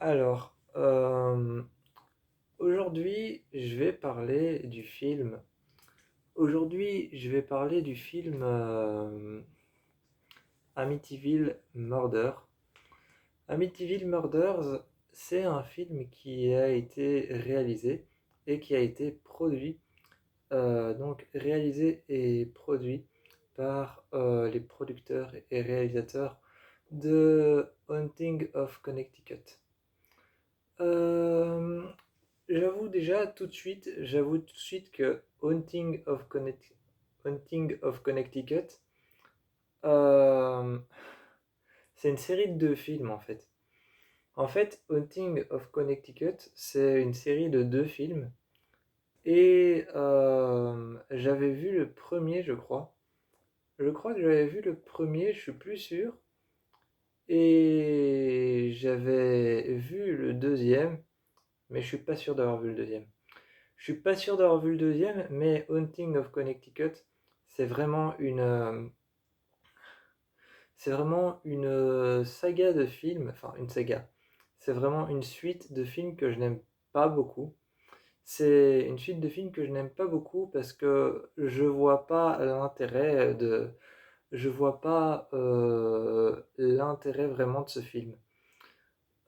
Alors, aujourd'hui, je vais parler du film. Aujourd'hui, je vais parler du film Amityville Murder. Amityville Murders, c'est un film qui a été réalisé et qui a été produit, donc réalisé et produit par les producteurs et réalisateurs de Haunting of Connecticut. Euh, j'avoue tout de suite que Haunting of Connecticut, euh, c'est une série de deux films en fait. En fait, Haunting of Connecticut, c'est une série de deux films. Et j'avais vu le premier, je crois. Je crois que j'avais vu le premier, je suis plus sûr. Et j'avais vu le deuxième, mais je suis pas sûr d'avoir vu le deuxième. Je suis pas sûr d'avoir vu le deuxième, mais Haunting of Connecticut, c'est vraiment une saga de films, enfin une saga. C'est vraiment une suite de films que je n'aime pas beaucoup. C'est une suite de films que je n'aime pas beaucoup parce que je vois pas l'intérêt vraiment de ce film.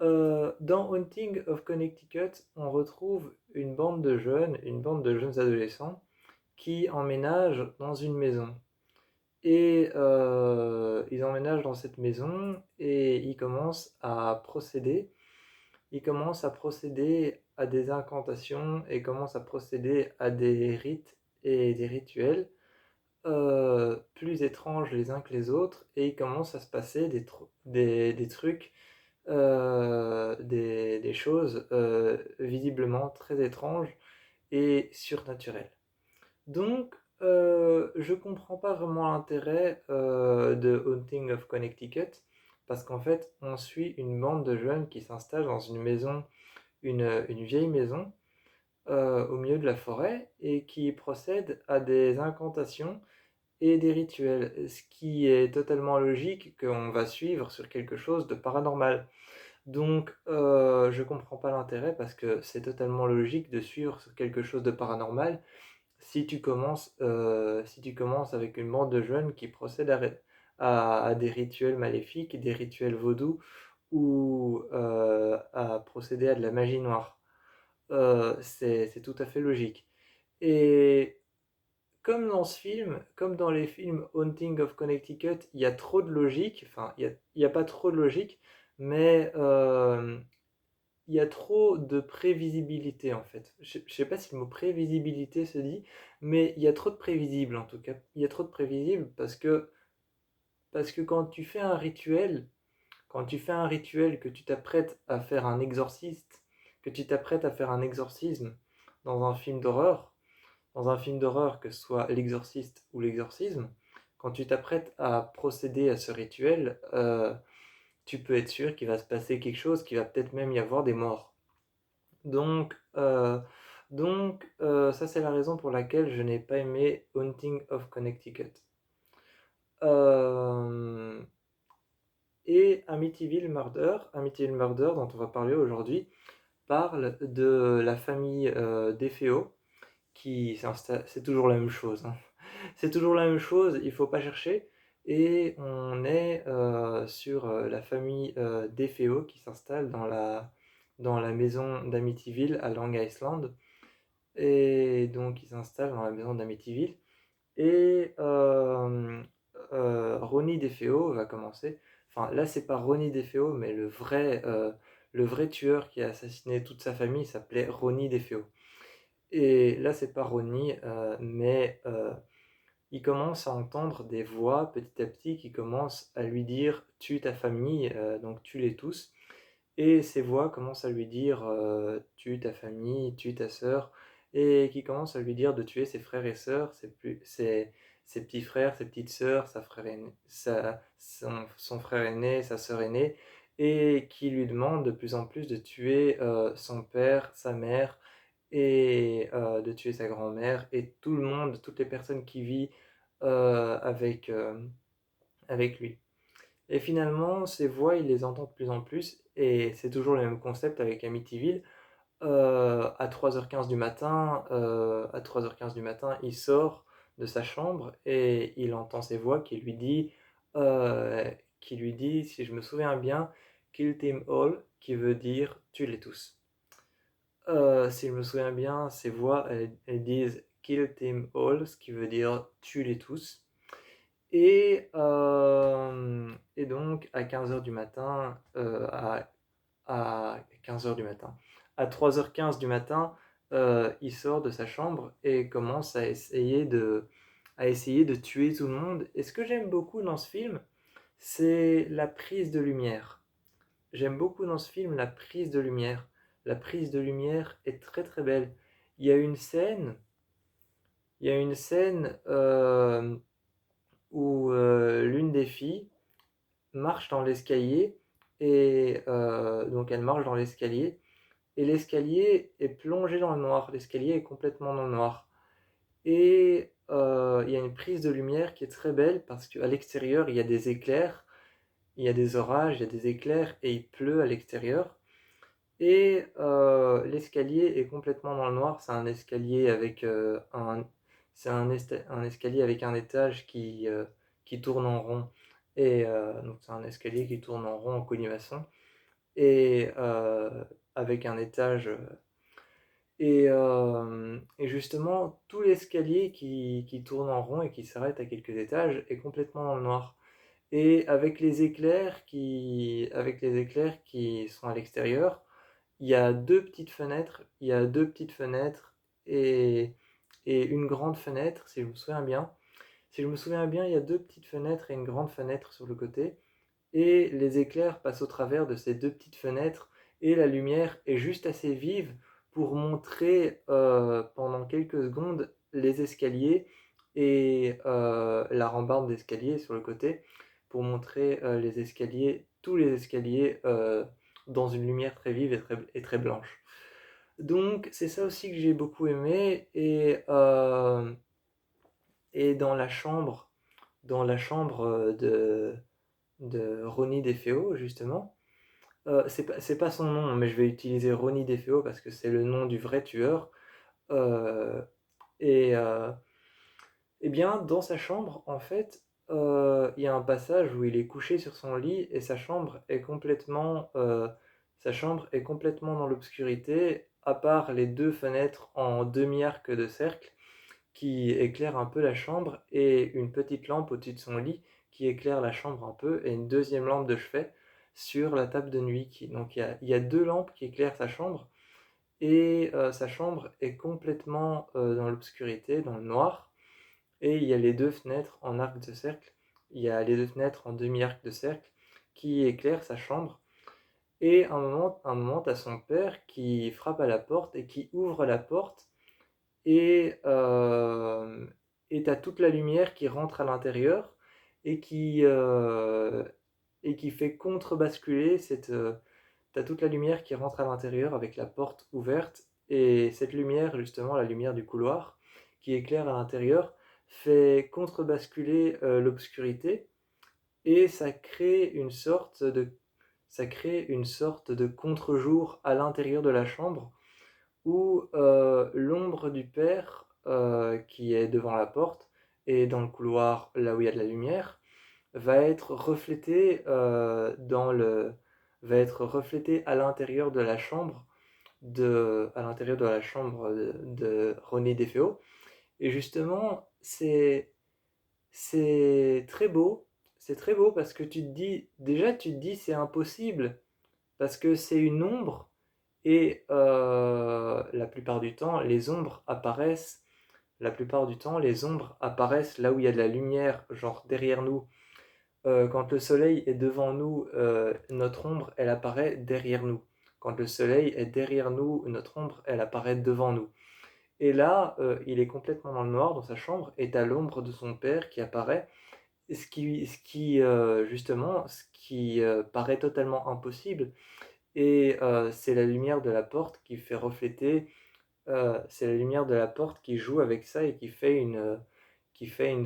Dans Haunting of Connecticut, on retrouve une bande de jeunes adolescents qui emménagent dans une maison. Et ils emménagent dans cette maison et ils commencent à procéder à des incantations et commencent à procéder à des rites et des rituels plus étranges les uns que les autres et il commence à se passer des trucs, des choses visiblement très étranges et surnaturelles. Donc, je comprends pas vraiment l'intérêt de Haunting of Connecticut, parce qu'en fait, on suit une bande de jeunes qui s'installent dans une maison, une vieille maison, au milieu de la forêt, et qui procèdent à des incantations et des rituels, ce qui est totalement logique qu'on va suivre sur quelque chose de paranormal. Donc, je comprends pas l'intérêt, parce que c'est totalement logique de suivre sur quelque chose de paranormal si tu commences avec une bande de jeunes qui procèdent à des rituels maléfiques, des rituels vaudous ou à procéder à de la magie noire. C'est tout à fait logique. Et comme dans les films Haunting of Connecticut, il y a trop de logique, enfin, il y a pas trop de logique, mais il y a trop de prévisibilité en fait. Je sais pas si le mot prévisibilité se dit, mais il y a trop de prévisible en tout cas. Il y a trop de prévisible parce que quand tu fais un rituel, que tu t'apprêtes à faire un exorciste, que tu t'apprêtes à faire un exorcisme dans un film d'horreur, dans un film d'horreur que ce soit l'exorciste ou l'exorcisme, quand tu t'apprêtes à procéder à ce rituel, tu peux être sûr qu'il va se passer quelque chose, qu'il va peut-être même y avoir des morts. Donc, euh, ça c'est la raison pour laquelle je n'ai pas aimé Haunting of Connecticut. Euh, et Amityville Murder dont on va parler aujourd'hui, parle de la famille DeFeo qui s'installe. C'est toujours la même chose, hein. C'est toujours la même chose, il faut pas chercher. Et on est sur la famille DeFeo qui s'installe dans la maison d'Amityville à Long Island. Et donc, ils s'installent dans la maison d'Amityville. Et Ronnie DeFeo va commencer. Enfin, là, c'est pas Ronnie DeFeo, mais le vrai tueur qui a assassiné toute sa famille s'appelait Ronnie DeFeo. Et là, c'est pas Ronnie, mais il commence à entendre des voix petit à petit qui commencent à lui dire tue ta famille, donc tue-les tous. Et ces voix commencent à lui dire tue ta famille, tue ta sœur, et qui commencent à lui dire de tuer ses frères et sœurs, ses petits frères, ses petites sœurs, sa frère aîné, son frère aîné, sa sœur aînée, et qui lui demande de plus en plus de tuer son père, sa mère, et de tuer sa grand-mère, et tout le monde, toutes les personnes qui vivent avec lui. Et finalement, ces voix, il les entend de plus en plus, et c'est toujours le même concept avec Amityville. À 3h15 du matin, il sort de sa chambre et il entend ces voix qui lui dit, si je me souviens bien, Kill them all, qui veut dire tue-les tous. Si je me souviens bien, ces voix, elles disent Kill them all, ce qui veut dire tue-les tous. Et donc, à 15h du matin, à 15h du matin, à 3h15 du matin, il sort de sa chambre et commence à essayer de tuer tout le monde. Et ce que j'aime beaucoup dans ce film, c'est la prise de lumière. J'aime beaucoup dans ce film la prise de lumière. La prise de lumière est très très belle. Il y a une scène, il y a une scène où l'une des filles marche dans l'escalier et donc elle marche dans l'escalier et l'escalier est plongé dans le noir. L'escalier est complètement dans le noir. Et il y a une prise de lumière qui est très belle parce qu'à l'extérieur il y a des éclairs, il y a des orages, il y a des éclairs et il pleut à l'extérieur. Et l'escalier est complètement dans le noir. C'est un escalier avec un escalier avec un étage qui tourne en rond. Et donc c'est un escalier qui tourne en rond en colimaçon. Et avec un étage. Et justement, tout l'escalier qui tourne en rond et qui s'arrête à quelques étages est complètement dans le noir. Et avec les éclairs qui sont à l'extérieur, il y a deux petites fenêtres et, et une grande fenêtre, si je me souviens bien. Si je me souviens bien, il y a deux petites fenêtres et une grande fenêtre sur le côté. Et les éclairs passent au travers de ces deux petites fenêtres et la lumière est juste assez vive pour montrer pendant quelques secondes les escaliers et la rambarde d'escalier sur le côté pour montrer les escaliers, tous les escaliers dans une lumière très vive et très blanche. Donc c'est ça aussi que j'ai beaucoup aimé et dans la chambre de Ronnie DeFeo justement. C'est pas son nom, mais je vais utiliser Ronnie DeFeo parce que c'est le nom du vrai tueur. Euh, et, euh, et bien, dans sa chambre, en fait, il y a un passage où il est couché sur son lit et sa chambre est complètement dans l'obscurité, à part les deux fenêtres en demi-arc de cercle qui éclairent un peu la chambre et une petite lampe au-dessus de son lit qui éclaire la chambre un peu et une deuxième lampe de chevet sur la table de nuit. Donc il y a deux lampes qui éclairent sa chambre et sa chambre est complètement dans l'obscurité, dans le noir. Et il y a les deux fenêtres en arc de cercle, il y a les deux fenêtres en demi-arc de cercle qui éclairent sa chambre. Et un moment, t'as son père qui frappe à la porte et qui ouvre la porte et et t'as toute la lumière qui rentre à l'intérieur et et qui fait contre-basculer t'as toute la lumière qui rentre à l'intérieur avec la porte ouverte et cette lumière, justement, la lumière du couloir qui éclaire à l'intérieur, fait contre-basculer l'obscurité et ça crée une sorte de contre-jour à l'intérieur de la chambre où l'ombre du père qui est devant la porte et dans le couloir là où il y a de la lumière va être reflétée va être reflétée à l'intérieur de la chambre de René Defeo. Et justement, c'est très beau. C'est très beau parce que tu te dis c'est impossible parce que c'est une ombre et la plupart du temps, les ombres apparaissent là où il y a de la lumière, genre derrière nous. Quand le soleil est devant nous, notre ombre, elle apparaît derrière nous. Quand le soleil est derrière nous, notre ombre, elle apparaît devant nous. Et là, il est complètement dans le noir dans sa chambre et t'as l'ombre de son père qui apparaît, ce qui paraît totalement impossible. Et c'est la lumière de la porte qui fait refléter, c'est la lumière de la porte qui joue avec ça et qui fait une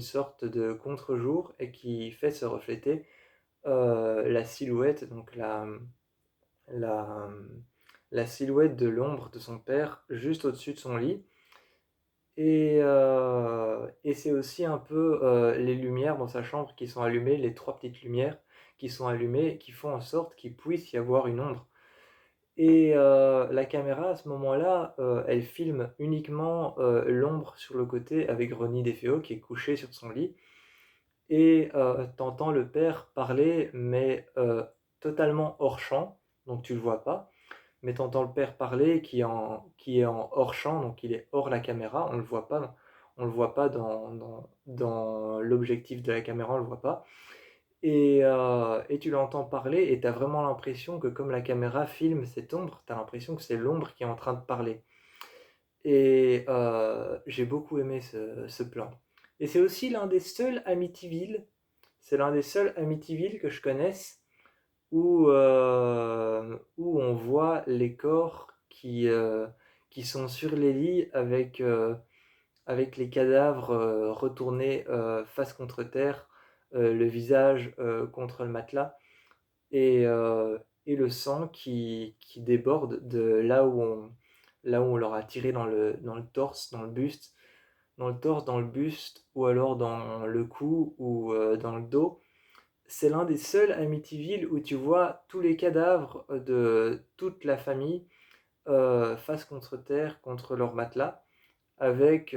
sorte de contre-jour et qui fait se refléter la silhouette, donc la, la silhouette de l'ombre de son père juste au-dessus de son lit. Et c'est aussi un peu les lumières dans sa chambre qui sont allumées, les trois petites lumières qui sont allumées, qui font en sorte qu'il puisse y avoir une ombre. Et la caméra, à ce moment-là, elle filme uniquement l'ombre sur le côté avec Ronnie DeFeo qui est couché sur son lit. Et t'entends le père parler, mais totalement hors champ, donc tu le vois pas. Mais t'entends le père parler qui est en hors champ, donc il est hors la caméra, on le voit pas dans l'objectif de la caméra, on le voit pas. Et tu l'entends parler et tu as vraiment l'impression que comme la caméra filme cette ombre, tu as l'impression que c'est l'ombre qui est en train de parler. Et j'ai beaucoup aimé ce plan. Et c'est aussi l'un des seuls Amityville, c'est l'un des seuls Amityville que je connaisse où on voit les corps qui sont sur les lits avec les cadavres retournés face contre terre, le visage contre le matelas, et, euh, et le sang qui déborde de là où on leur a tiré dans le torse, dans le buste, dans le buste, ou alors dans le cou ou dans le dos. C'est l'un des seuls Amityville où tu vois tous les cadavres de toute la famille face contre terre, contre leur matelas, avec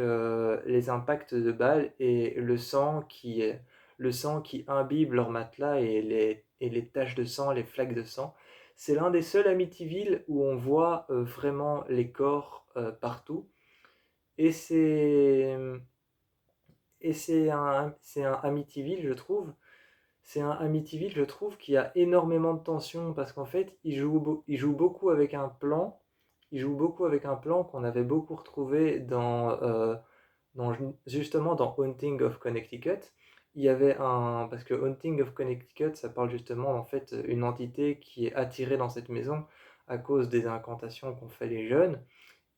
les impacts de balles et le sang qui imbibe leur matelas et les taches de sang, les flaques de sang. C'est l'un des seuls Amityville où on voit vraiment les corps partout. Et c'est un Amityville, je trouve. C'est un Amityville, je trouve, qui a énormément de tension parce qu'en fait, il joue beaucoup avec un plan. Il joue beaucoup avec un plan qu'on avait beaucoup retrouvé justement dans Haunting of Connecticut. Il y avait parce que Haunting of Connecticut, ça parle justement en fait une entité qui est attirée dans cette maison à cause des incantations qu'ont fait les jeunes,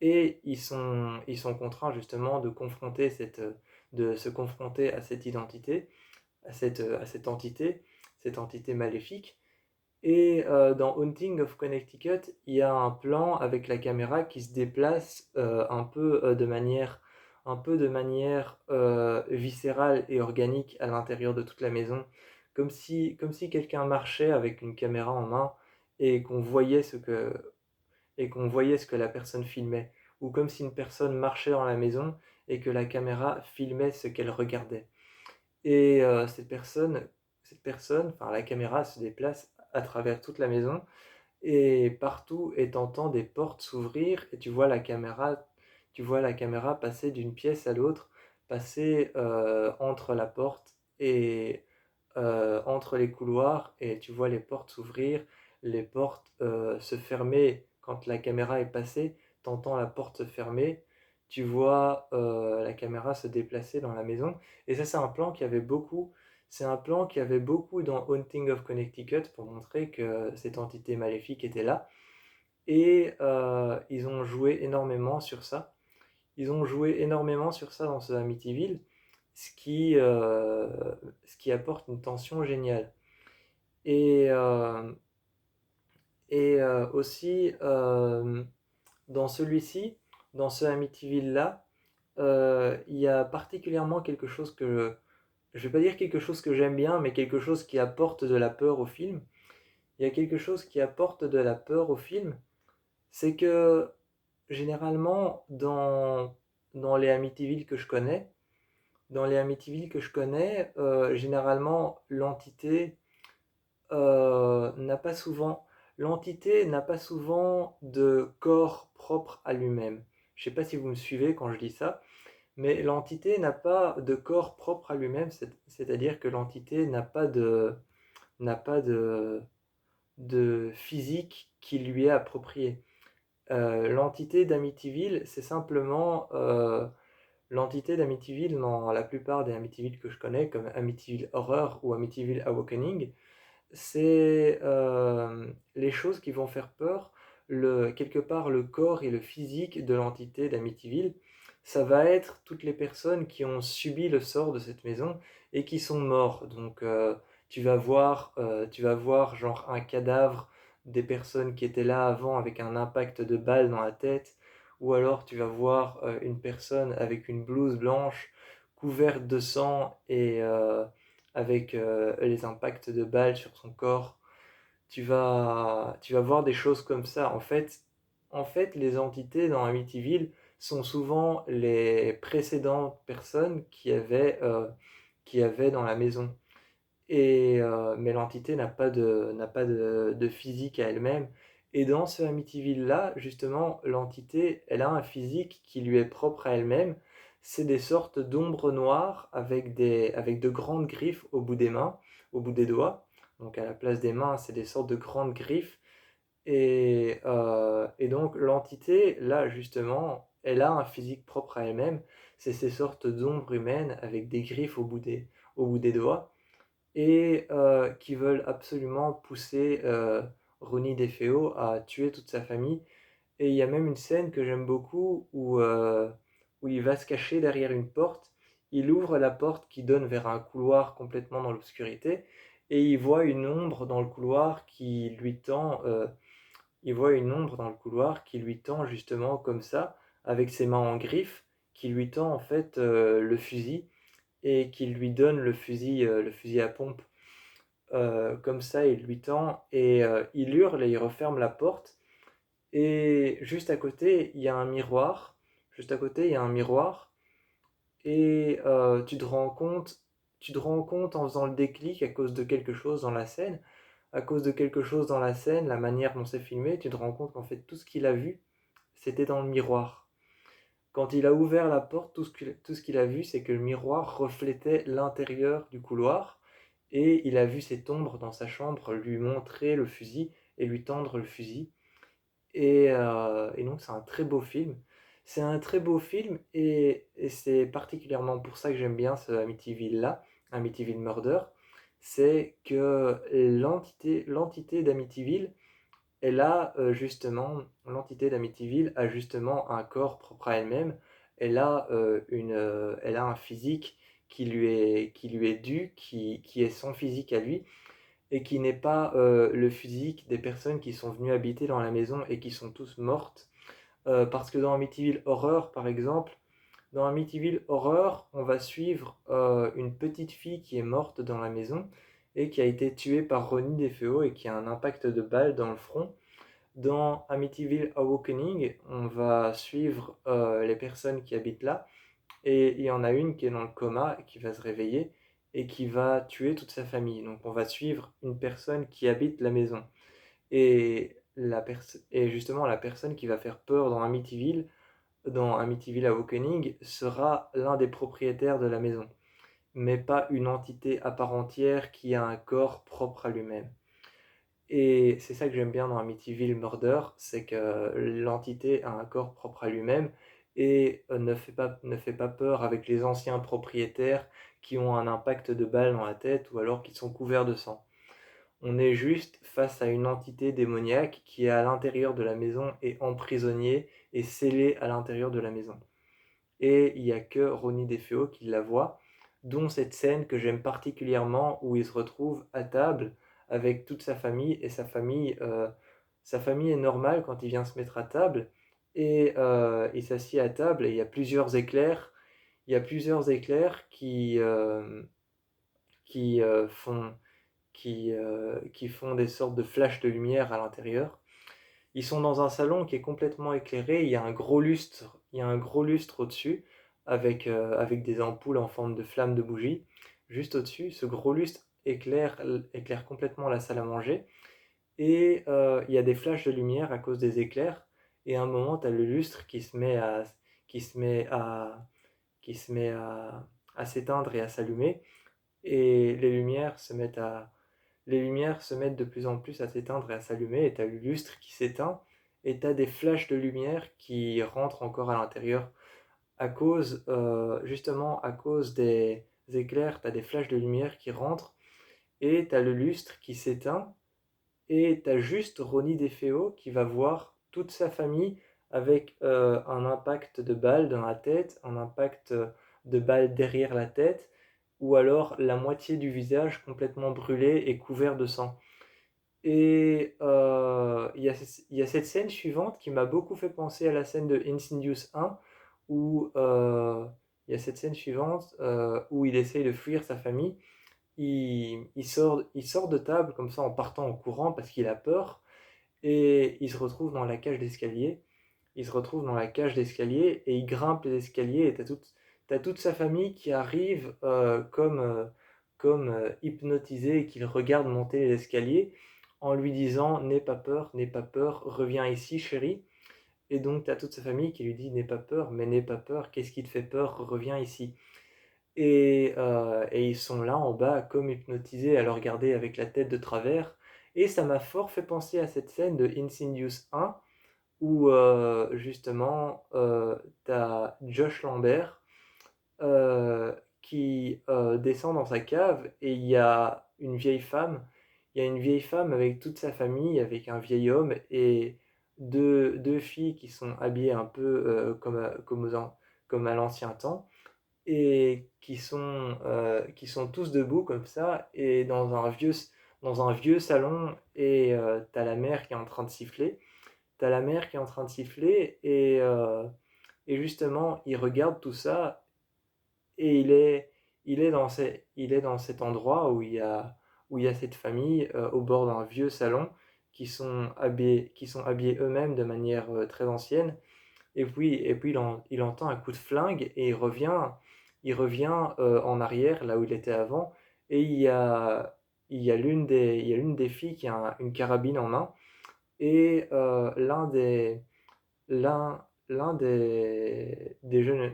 et ils sont contraints justement de se confronter à cette identité, cette entité maléfique. Et dans Haunting of Connecticut, il y a un plan avec la caméra qui se déplace un peu de manière viscérale et organique à l'intérieur de toute la maison, comme si quelqu'un marchait avec une caméra en main et qu'on voyait ce que la personne filmait, ou comme si une personne marchait dans la maison et que la caméra filmait ce qu'elle regardait. Et enfin la caméra se déplace à travers toute la maison et partout, et t'entends des portes s'ouvrir et tu vois la caméra passer d'une pièce à l'autre, passer entre la porte et entre les couloirs, et tu vois les portes s'ouvrir, les portes se fermer quand la caméra est passée, t'entends la porte se fermer, tu vois la caméra se déplacer dans la maison. Et ça, c'est un plan qui avait beaucoup. C'est un plan qui avait beaucoup dans Haunting of Connecticut pour montrer que cette entité maléfique était là. Et ils ont joué énormément sur ça. Ils ont joué énormément sur ça dans ce Amityville, ce qui, euh, ce qui apporte une tension géniale. Et, euh, aussi, dans celui-ci, dans ce Amityville-là, il y a particulièrement quelque chose je vais pas dire quelque chose que j'aime bien, mais quelque chose qui apporte de la peur au film. Il y a quelque chose qui apporte de la peur au film, c'est que généralement dans les Amityville que je connais, généralement n'a pas souvent, l'entité n'a pas souvent de corps propre à lui-même. Je sais pas si vous me suivez quand je dis ça, mais l'entité n'a pas de corps propre à lui-même, c'est-à-dire que l'entité n'a pas de physique qui lui est approprié. L'entité d'Amityville, c'est simplement l'entité d'Amityville dans la plupart des Amityville que je connais, comme Amityville Horror ou Amityville Awakening, c'est les choses qui vont faire peur, quelque part le corps et le physique de l'entité d'Amityville. Ça va être toutes les personnes qui ont subi le sort de cette maison et qui sont morts. Donc tu vas voir genre un cadavre des personnes qui étaient là avant avec un impact de balle dans la tête, ou alors tu vas voir une personne avec une blouse blanche couverte de sang et avec les impacts de balles sur son corps. Tu vas voir des choses comme ça. En fait, les entités dans Amityville sont souvent les précédentes personnes qui avaient dans la maison. Mais l'entité n'a pas de physique à elle-même. Et dans ce Amityville-là, justement, l'entité, elle a un physique qui lui est propre à elle-même. C'est des sortes d'ombres noires avec de grandes griffes au bout des mains, au bout des doigts. Donc à la place des mains, c'est des sortes de grandes griffes. Et donc l'entité, là, justement, elle a un physique propre à elle-même. C'est ces sortes d'ombres humaines avec des griffes au bout des doigts et qui veulent absolument pousser Ronnie DeFeo à tuer toute sa famille. Et il y a même une scène que j'aime beaucoup où il va se cacher derrière une porte. Il ouvre la porte qui donne vers un couloir complètement dans l'obscurité et il voit une ombre dans le couloir qui lui tend justement comme ça, avec ses mains en griffe, qui lui tend en fait le fusil et qui lui donne le fusil à pompe. Comme ça, il lui tend et il hurle et il referme la porte. Et juste à côté, il y a un miroir. Juste à côté, il y a un miroir. Et tu te rends compte en faisant le déclic à cause de quelque chose dans la scène. À cause de quelque chose dans la scène, la manière dont c'est filmé, tu te rends compte qu'en fait, tout ce qu'il a vu, c'était dans le miroir. Quand il a ouvert la porte, tout ce qu'il a vu, c'est que le miroir reflétait l'intérieur du couloir et il a vu cette ombre dans sa chambre lui montrer le fusil et lui tendre le fusil. Et donc c'est un très beau film. C'est un très beau film et c'est particulièrement pour ça que j'aime bien ce Amityville-là, Amityville Murder. C'est que l'entité d'Amityville, l'entité d'Amityville a justement un corps propre à elle-même. Elle a un physique qui lui est dû, qui est son physique à lui, et qui n'est pas le physique des personnes qui sont venues habiter dans la maison et qui sont tous mortes. Parce que dans Amityville Horror, par exemple, dans Amityville Horror, on va suivre une petite fille qui est morte dans la maison et qui a été tuée par Ronnie DeFeo et qui a un impact de balle dans le front. Dans Amityville Awakening, on va suivre les personnes qui habitent là, et il y en a une qui est dans le coma, qui va se réveiller, et qui va tuer toute sa famille. Donc on va suivre une personne qui habite la maison. Et justement, la personne qui va faire peur dans Amityville Awakening, sera l'un des propriétaires de la maison, mais pas une entité à part entière qui a un corps propre à lui-même. Et c'est ça que j'aime bien dans Amityville Murder, c'est que l'entité a un corps propre à lui-même et ne fait pas peur avec les anciens propriétaires qui ont un impact de balle dans la tête ou alors qui sont couverts de sang. On est juste face à une entité démoniaque qui est à l'intérieur de la maison et emprisonnée et scellée à l'intérieur de la maison. Et il n'y a que Ronnie DeFeo qui la voit, dont cette scène que j'aime particulièrement où il se retrouve à table avec toute sa famille, et sa famille est normale quand il vient se mettre à table, et il s'assied à table et il y a plusieurs éclairs qui font des sortes de flashs de lumière à l'intérieur. Ils sont dans un salon qui est complètement éclairé. Il y a un gros lustre au-dessus avec des ampoules en forme de flammes de bougies. Juste au-dessus, ce gros lustre éclaire complètement la salle à manger. Et il y a des flashs de lumière à cause des éclairs. Et à un moment, tu as le lustre qui se met à, qui se met à s'éteindre et à s'allumer. Et les lumières se mettent de plus en plus à s'éteindre et à s'allumer, et t'as le lustre qui s'éteint, et t'as des flashs de lumière qui rentrent encore à l'intérieur. Justement, à cause des éclairs, t'as des flashs de lumière qui rentrent, et t'as le lustre qui s'éteint, et t'as juste Ronnie DeFeo qui va voir toute sa famille avec un impact de balle dans la tête, un impact de balle derrière la tête, ou alors la moitié du visage complètement brûlé et couvert de sang. Et il y a cette scène suivante qui m'a beaucoup fait penser à la scène de Insidious 1, où il y a cette scène suivante où il essaye de fuir sa famille. Il sort de table comme ça en partant en courant parce qu'il a peur, et il se retrouve dans la cage d'escalier. Il se retrouve dans la cage d'escalier et il grimpe les escaliers, et t'as toute sa famille qui arrive comme hypnotisée, et qui le regarde monter les escaliers en lui disant n'aie pas peur, reviens ici chérie. Et donc t'as toute sa famille qui lui dit n'aie pas peur, mais n'aie pas peur, qu'est-ce qui te fait peur, reviens ici. Et ils sont là en bas comme hypnotisés à le regarder avec la tête de travers. Et ça m'a fort fait penser à cette scène de Insidious 1 où justement t'as Josh Lambert qui descend dans sa cave, et il y a une vieille femme. Il y a une vieille femme avec toute sa famille, avec un vieil homme et deux filles qui sont habillées un peu comme à l'ancien temps, et qui sont tous debout comme ça, et dans un vieux salon, et t'as la mère qui est en train de siffler. T'as la mère qui est en train de siffler, et justement, il regarde tout ça, et il est dans cet endroit où il y a cette famille au bord d'un vieux salon qui sont habillés eux-mêmes de manière très ancienne. Et puis il entend un coup de flingue, et il revient en arrière, là où il était avant, et il y a l'une des filles qui a une carabine en main, et l'un des jeunes,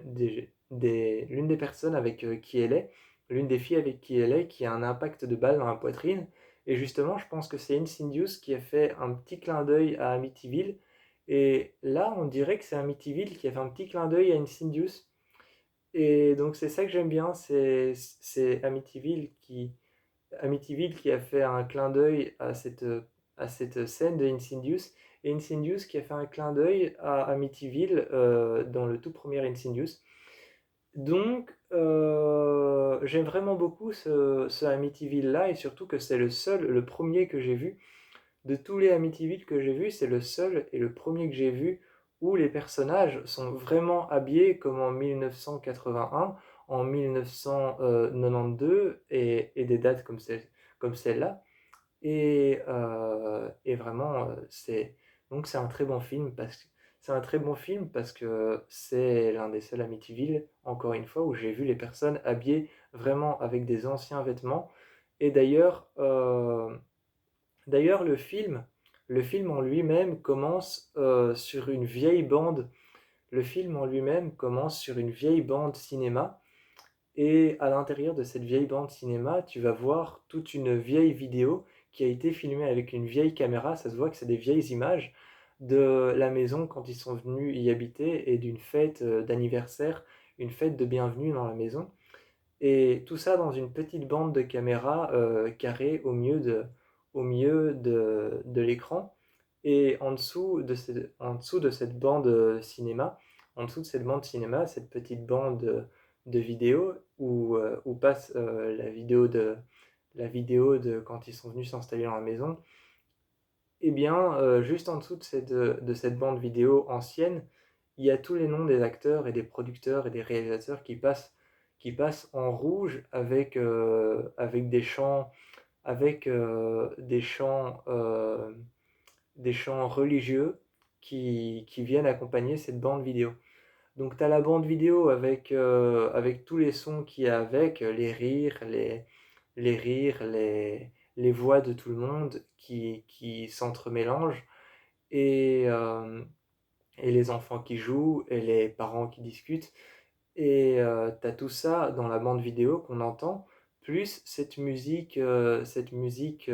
l'une des personnes avec qui elle est, l'une des filles avec qui elle est, qui a un impact de balle dans la poitrine. Et justement, je pense que c'est Insidious qui a fait un petit clin d'œil à Amityville. Et là, on dirait que c'est Amityville qui a fait un petit clin d'œil à Insidious. Et donc, c'est ça que j'aime bien, c'est Amityville qui a fait un clin d'œil à cette scène de Insidious, et Insidious qui a fait un clin d'œil à Amityville dans le tout premier Insidious. Donc, j'aime vraiment beaucoup ce Amityville-là, et surtout que c'est le premier que j'ai vu. De tous les Amityville que j'ai vus, c'est le seul et le premier que j'ai vu où les personnages sont vraiment habillés comme en 1981, en 1992, et des dates comme celle-là. Et vraiment, c'est un très bon film parce que c'est l'un des seuls Amityville, encore une fois, où j'ai vu les personnes habillées vraiment avec des anciens vêtements. Et d'ailleurs, le film en lui-même commence sur une vieille bande. Le film en lui-même commence sur une vieille bande cinéma. Et à l'intérieur de cette vieille bande cinéma, tu vas voir toute une vieille vidéo qui a été filmée avec une vieille caméra. Ça se voit que c'est des vieilles images de la maison quand ils sont venus y habiter, et d'une fête d'anniversaire, une fête de bienvenue dans la maison. Et tout ça dans une petite bande de caméra carrée de l'écran. Et en dessous de cette bande cinéma, en dessous de cette bande cinéma, cette petite bande de vidéo où passe la vidéo de quand ils sont venus s'installer dans la maison, et bien, juste en dessous de cette bande vidéo ancienne, il y a tous les noms des acteurs et des producteurs et des réalisateurs qui passent en rouge avec des chants religieux qui viennent accompagner cette bande vidéo. Donc tu as la bande vidéo avec tous les sons qu'il y a avec, les rires, les voix de tout le monde qui s'entremélangent, et, euh, et les enfants qui jouent et les parents qui discutent. Et tu as tout ça dans la bande vidéo qu'on entend, plus cette musique une musique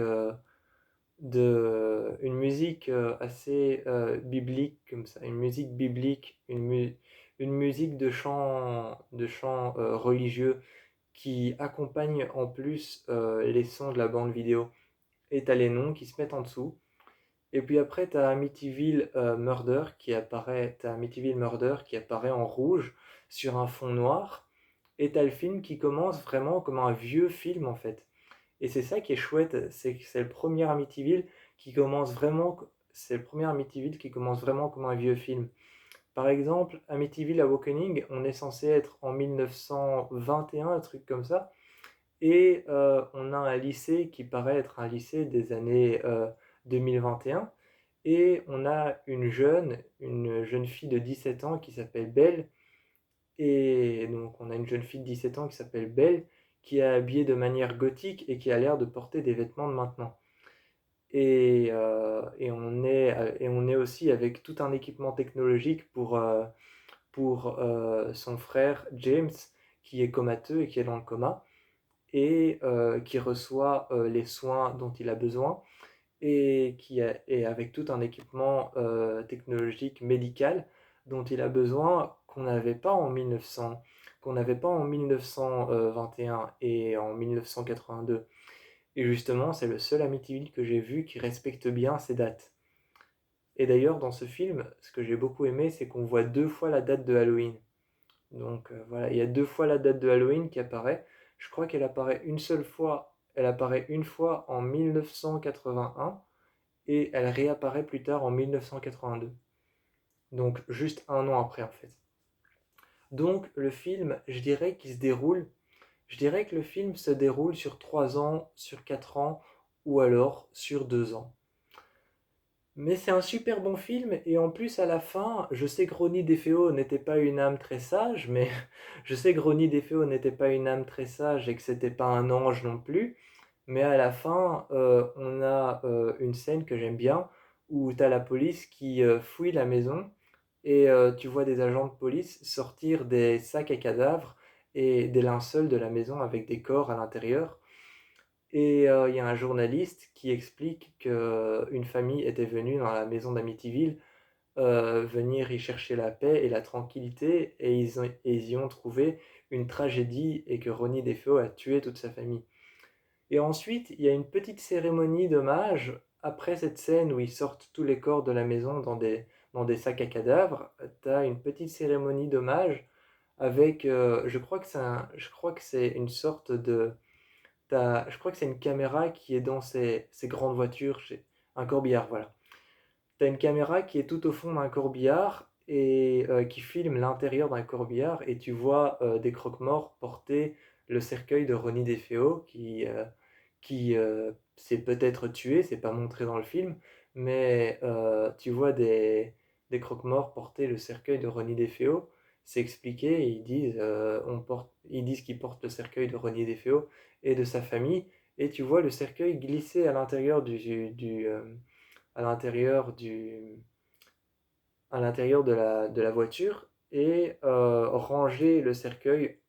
assez biblique comme ça, une musique biblique, une musique de chant religieux qui accompagne en plus les sons de la bande vidéo. Et t'as les noms qui se mettent en dessous. Et puis après, t'as Amityville Murder qui apparaît en rouge sur un fond noir. et t'as le film qui commence vraiment comme un vieux film en fait. Et c'est ça qui est chouette, c'est que c'est le premier Amityville qui commence vraiment, c'est le premier Amityville qui commence vraiment comme un vieux film. Par exemple, Amityville Awakening, on est censé être en 1921, un truc comme ça, et on a un lycée qui paraît être un lycée des années 2021, et on a une jeune fille de 17 ans qui s'appelle Belle, et donc on a une jeune fille de 17 ans qui s'appelle Belle, qui est habillée de manière gothique et qui a l'air de porter des vêtements de maintenant. Et on est aussi avec tout un équipement technologique pour son frère James, qui est comateux et qui est dans le coma, et qui reçoit les soins dont il a besoin, et avec tout un équipement technologique médical dont il a besoin qu'on n'avait pas en 1921 et en 1982. Et justement, c'est le seul Amityville que j'ai vu qui respecte bien ces dates. Et d'ailleurs, dans ce film, ce que j'ai beaucoup aimé, c'est qu'on voit deux fois la date de Halloween. Donc voilà, il y a deux fois la date de Halloween qui apparaît. Je crois qu'elle apparaît une seule fois. Elle apparaît une fois en 1981 et elle réapparaît plus tard en 1982. Donc juste un an après en fait. Donc le film, je dirais que le film se déroule sur 3 ans, sur 4 ans ou alors sur 2 ans. Mais c'est un super bon film, et en plus à la fin, je sais que Ronnie DeFeo n'était pas une âme très sage, mais je sais que Ronnie DeFeo n'était pas une âme très sage et que c'était pas un ange non plus. Mais à la fin, on a une scène que j'aime bien où t'as la police qui fouille la maison, et tu vois des agents de police sortir des sacs à cadavres et des linceuls de la maison avec des corps à l'intérieur. Et il y a un journaliste qui explique qu'une famille était venue dans la maison d'Amityville venir y chercher la paix et la tranquillité, et ils y ont trouvé une tragédie et que Ronnie DeFeo a tué toute sa famille. Et ensuite, il y a une petite cérémonie d'hommage après cette scène où ils sortent tous les corps de la maison dans des sacs à cadavres. Tu as une petite cérémonie d'hommage avec, je crois que c'est une sorte de je crois que c'est une caméra qui est dans ces grandes voitures, un corbillard, voilà. Tu as une caméra qui est tout au fond d'un corbillard et qui filme l'intérieur d'un corbillard, et tu vois des croque-morts porter le cercueil de Ronnie DeFeo qui s'est peut-être tué, c'est pas montré dans le film, mais tu vois des croque-morts porter le cercueil de Ronnie DeFeo. C'est expliqué, et ils disent qu'ils portent le cercueil de Ronnie DeFeo et de sa famille, et tu vois le cercueil glisser à l'intérieur de la voiture, et ranger le cercueil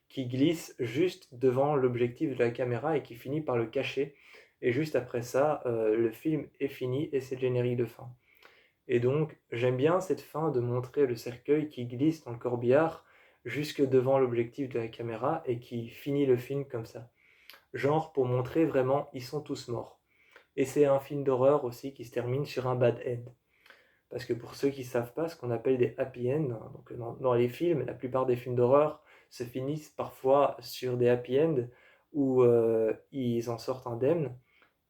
qui glisse juste devant l'objectif de la caméra et qui finit par le cacher. Et juste après ça, le film est fini et c'est le générique de fin. Et donc, j'aime bien cette fin de montrer le cercueil qui glisse dans le corbillard jusque devant l'objectif de la caméra et qui finit le film comme ça. Genre pour montrer vraiment, ils sont tous morts. Et c'est un film d'horreur aussi qui se termine sur un bad end. Parce que pour ceux qui ne savent pas, ce qu'on appelle des happy ends, hein, donc dans les films, la plupart des films d'horreur se finissent parfois sur des happy ends où ils en sortent indemnes.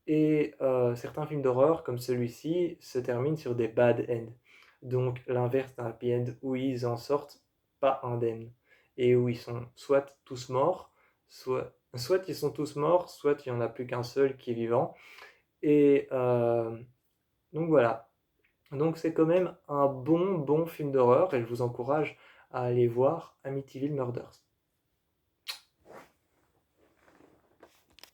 Et certains films d'horreur, comme celui-ci, se terminent sur des bad ends. Donc l'inverse d'un happy end où ils en sortent pas indemnes. Et où ils sont soit tous morts, soit ils sont tous morts, soit il n'y en a plus qu'un seul qui est vivant. Et donc voilà. Donc c'est quand même un bon film d'horreur, et je vous encourage à aller voir Amityville Murders.